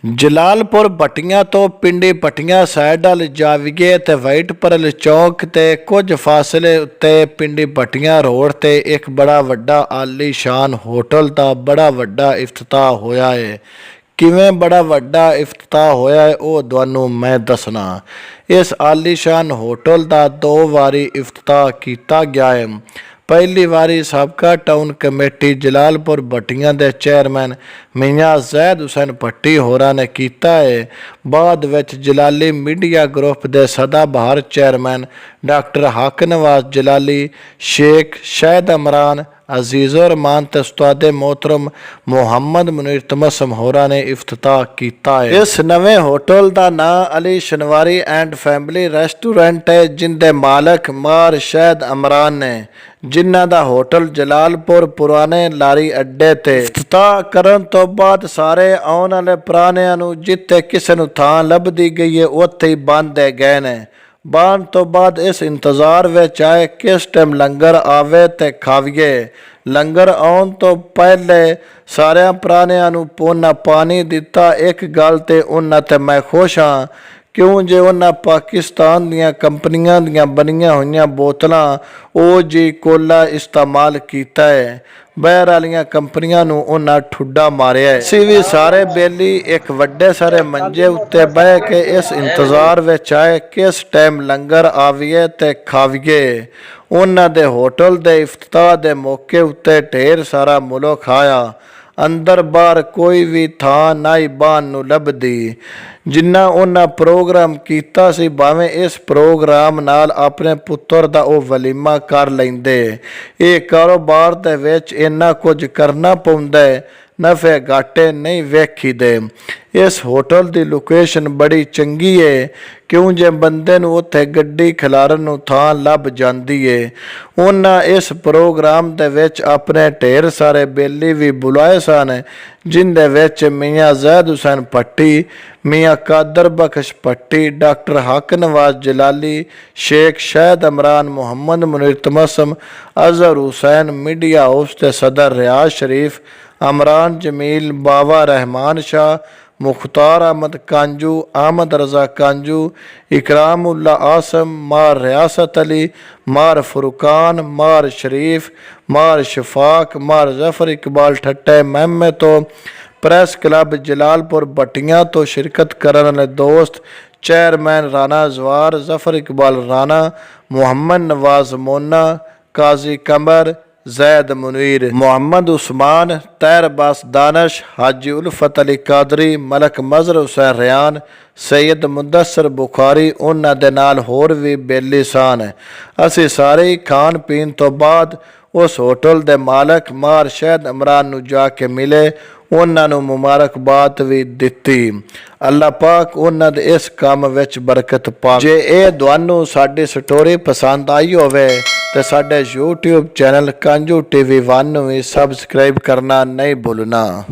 ਜਲਾਲਪੁਰ ਭੱਟੀਆਂ ਤੋਂ ਪਿੰਡੀ ਭੱਟੀਆਂ ਸਾਈਡ ਵੱਲ ਜਾਵੀਏ ਤੇ ਵਾਈਟ ਪਰਲ ਚੌਕ ਤੇ ਕੁਝ ਫਾਸਲੇ ਉੱਤੇ ਪਿੰਡੀ ਭੱਟੀਆਂ ਰੋਡ ਤੇ ਇੱਕ ਬੜਾ ਵੱਡਾ ਆਲੀਸ਼ਾਨ ਹੋਟਲ ਦਾ ਬੜਾ ਵੱਡਾ ਇਫਤਤਾਹ ਹੋਇਆ ਹੈ। ਕਿਵੇਂ ਬੜਾ ਵੱਡਾ ਇਫਤਤਾਹ ਹੋਇਆ ਹੈ ਉਹ ਤੁਹਾਨੂੰ ਮੈਂ ਦੱਸਣਾ। ਇਸ ਆਲੀਸ਼ਾਨ ਹੋਟਲ ਦਾ 2 ਵਾਰੀ ਇਫਤਤਾਹ ਕੀਤਾ ਗਿਆ ਹੈ। ਪਹਿਲੀ ਵਾਰੀ ਸਾਬਕਾ ਟਾਊਨ ਕਮੇਟੀ ਜਲਾਲਪੁਰ ਭੱਟੀਆਂ ਦੇ ਚੇਅਰਮੈਨ ਮੀਆਂ ਜ਼ੈਦ ਹੁਸੈਨ ਭੱਟੀ ਹੋਰਾਂ ਨੇ ਕੀਤਾ ਹੈ। ਬਾਅਦ ਵਿੱਚ ਜਲਾਲੀ ਮੀਡੀਆ ਗਰੁੱਪ ਦੇ ਸਦਾਬਹਾਰ ਚੇਅਰਮੈਨ ਡਾਕਟਰ ਹੱਕ ਨਵਾਜ਼ ਜਲਾਲੀ, ਸ਼ੇਖ ਸ਼ਾਹਿਦ ਇਮਰਾਨ, ਅਜ਼ੀਜ਼ੁਰ ਰਹਿਮਾਨ ਤੇ ਉਸਤਾਦ मोहतरम ਮੁਹੰਮਦ ਮੁਨੀਰ ਤਮਸਮ ਹੋਰਾਂ ਨੇ ਇਫਤਤਾਹ ਕੀਤਾ ਹੈ। ਇਸ ਨਵੇਂ ਹੋਟਲ ਦਾ ਨਾਂ ਅਲੀ ਸ਼ਨਵਾਰੀ ਐਂਡ ਫੈਮਿਲੀ ਰੈਸਟੋਰੈਂਟ ਹੈ, ਜਿੰਦੇ ਮਾਲਕ ਮਾਰ ਸ਼ਾਹਿਦ ਇਮਰਾਨ ਨੇ, ਜਿਨ੍ਹਾਂ ਦਾ ਹੋਟਲ ਜਲਾਲਪੁਰ ਪੁਰਾਣੇ ਲਾਰੀ ਅੱਡੇ ਤੇ ਇਫਤਤਾਹ ਕਰਨ ਤੋਂ ਬਾਅਦ ਸਾਰੇ ਆਉਣ ਵਾਲੇ ਪੁਰਾਣਿਆਂ ਨੂੰ ਜਿੱਥੇ ਕਿਸੇ ਨੂੰ ਥਾਂ ਲੱਭਦੀ ਗਈ ਹੈ ਉੱਥੇ ਹੀ ਬੰਨ੍ਹਦੇ ਗਏ ਨੇ। ਬਾਣ ਤੋਂ ਬਾਅਦ ਇਸ ਇੰਤਜ਼ਾਰ ਵਿੱਚ ਆਏ ਕਿਸ ਟਾਈਮ ਲੰਗਰ ਆਵੇ ਤੇ ਖਾਵੀਏ। ਲੰਗਰ ਆਉਣ ਤੋਂ ਪਹਿਲੇ ਸਾਰਿਆਂ ਪੁਰਾਣਿਆਂ ਨੂੰ ਪੋਨਾ ਪਾਣੀ ਦਿੱਤਾ। ਇੱਕ ਗੱਲ ਤੇ ਉਹਨਾਂ ਤੇ ਮੈਂ ਖੁਸ਼ ਹਾਂ, ਕਿਉਂ ਜੇ ਉਹਨਾਂ ਪਾਕਿਸਤਾਨ ਦੀਆਂ ਕੰਪਨੀਆਂ ਦੀਆਂ ਬਣੀਆਂ ਹੋਈਆਂ ਬੋਤਲਾਂ ਉਹ ਜੀ ਕੋਲਾ ਇਸਤੇਮਾਲ ਕੀਤਾ ਹੈ। ਬਾਹਰ ਵਾਲੀਆਂ ਕੰਪਨੀਆਂ ਨੂੰ ਉਹਨਾਂ ਠੁੱਡਾ ਮਾਰਿਆ ਹੈ। ਅਸੀਂ ਵੀ ਸਾਰੇ ਬੇਲੀ ਇੱਕ ਵੱਡੇ ਸਾਰੇ ਮੰਜੇ ਉੱਤੇ ਬਹਿ ਕੇ ਇਸ ਇੰਤਜ਼ਾਰ ਵਿੱਚ ਆਏ ਕਿਸ ਟਾਈਮ ਲੰਗਰ ਆਵੀਏ ਤੇ ਖਾਵੀਏ। ਉਹਨਾਂ ਦੇ ਹੋਟਲ ਦੇ ਇਫਤਤਾਹ ਦੇ ਮੌਕੇ ਉੱਤੇ ਢੇਰ ਸਾਰਾ ਮੁਲਕ ਆਇਆ। ਅੰਦਰ ਬਾਹਰ ਕੋਈ ਵੀ ਥਾਂ ਨਾ ਹੀ ਬਾਹਰ ਨੂੰ ਲੱਭਦੀ। ਜਿੰਨਾ ਉਹਨਾਂ ਪ੍ਰੋਗਰਾਮ ਕੀਤਾ ਸੀ, ਭਾਵੇਂ ਇਸ ਪ੍ਰੋਗਰਾਮ ਨਾਲ ਆਪਣੇ ਪੁੱਤਰ ਦਾ ਉਹ ਵਲੀਮਾ ਕਰ ਲੈਂਦੇ। ਇਹ ਕਾਰੋਬਾਰ ਦੇ ਵਿੱਚ ਇੰਨਾ ਕੁਝ ਕਰਨਾ ਪੈਂਦਾ ਹੈ, ਨਫੇ ਘਾਟੇ ਨਹੀਂ ਵੇਖੀਦੇ। ਇਸ ਹੋਟਲ ਦੀ ਲੋਕੇਸ਼ਨ ਬੜੀ ਚੰਗੀ ਹੈ, ਕਿਉਂ ਜੇ ਬੰਦੇ ਨੂੰ ਉੱਥੇ ਗੱਡੀ ਖਿਲਾਰਨ ਨੂੰ ਥਾਂ ਲੱਭ ਜਾਂਦੀ ਹੈ। ਉਹਨਾਂ ਇਸ ਪ੍ਰੋਗਰਾਮ ਦੇ ਵਿੱਚ ਆਪਣੇ ਢੇਰ ਸਾਰੇ ਬੇਲੀ ਵੀ ਬੁਲਾਏ ਸਨ, ਜਿਨ੍ਹਾਂ ਵਿੱਚ ਮੀਆਂ ਜ਼ੈਦ ਹੁਸੈਨ ਭੱਟੀ, ਮੀਆਂ ਕਾਦਰ ਬਖਸ਼ ਭੱਟੀ, ਡਾਕਟਰ ਹੱਕ ਨਵਾਜ਼ ਜਲਾਲੀ, ਸ਼ੇਖ ਸ਼ਾਹਿਦ ਇਮਰਾਨ, ਮੁਹੰਮਦ ਮੁਨੀਰ ਤਮਸਮ, ਅਜ਼ਹਰ ਹੁਸੈਨ, ਮੀਡੀਆ ਹਾਊਸ ਦੇ ਸਦਰ ਰਿਆਜ਼ ਸ਼ਰੀਫ, ਅਮਰਾਨ ਜਮੀਲ, ਬਾਵਾ ਰਹਿਮਾਨ शाह, मुख्तार अहमद कांजू, अहमद रज़ा कांजू, इकराम उल्ला आसम, मार रियासत अली, मार फुरकान, मार शरीफ, मार शफाक, मार जफर इकबाल ठट्टे महमे तो प्रेस क्लब जलालपुर भट्टियां तो शिरकत करने वाले दोस्त चेयरमैन राना जवार, जफर इकबाल राना, मुहम्मद नवाज मोना, काजी कमर, जैद मुनीर, मोहम्मद उस्मान, तैर अब्बास दानश, हाजी उल्फत अली कादरी, मलक मजहर हुसैन रियान, सैयद मुदस्सर बुखारी, उन्हां दे नाल होर भी बेली सान। असी सारे खान पीन तो बाद उस होटल दे मालक मार शैद इमरान नूं जाके मिले, उन्हां नूं मुबारकबाद भी दित्ती। अल्लाह पाक उन्हां दे इस काम विच बरकत पावे। जे ਇਹ ਤੁਹਾਨੂੰ ਸਾਡੀ ਸਟੋਰੀ ਪਸੰਦ ਆਈ ਹੋਵੇ ਤੇ ਸਾਡੇ YouTube ਚੈਨਲ ਕਾਂਜੂ TV 1 ਨੂੰ ਵੀ ਸਬਸਕ੍ਰਾਈਬ ਕਰਨਾ ਨਹੀਂ ਭੁੱਲਣਾ।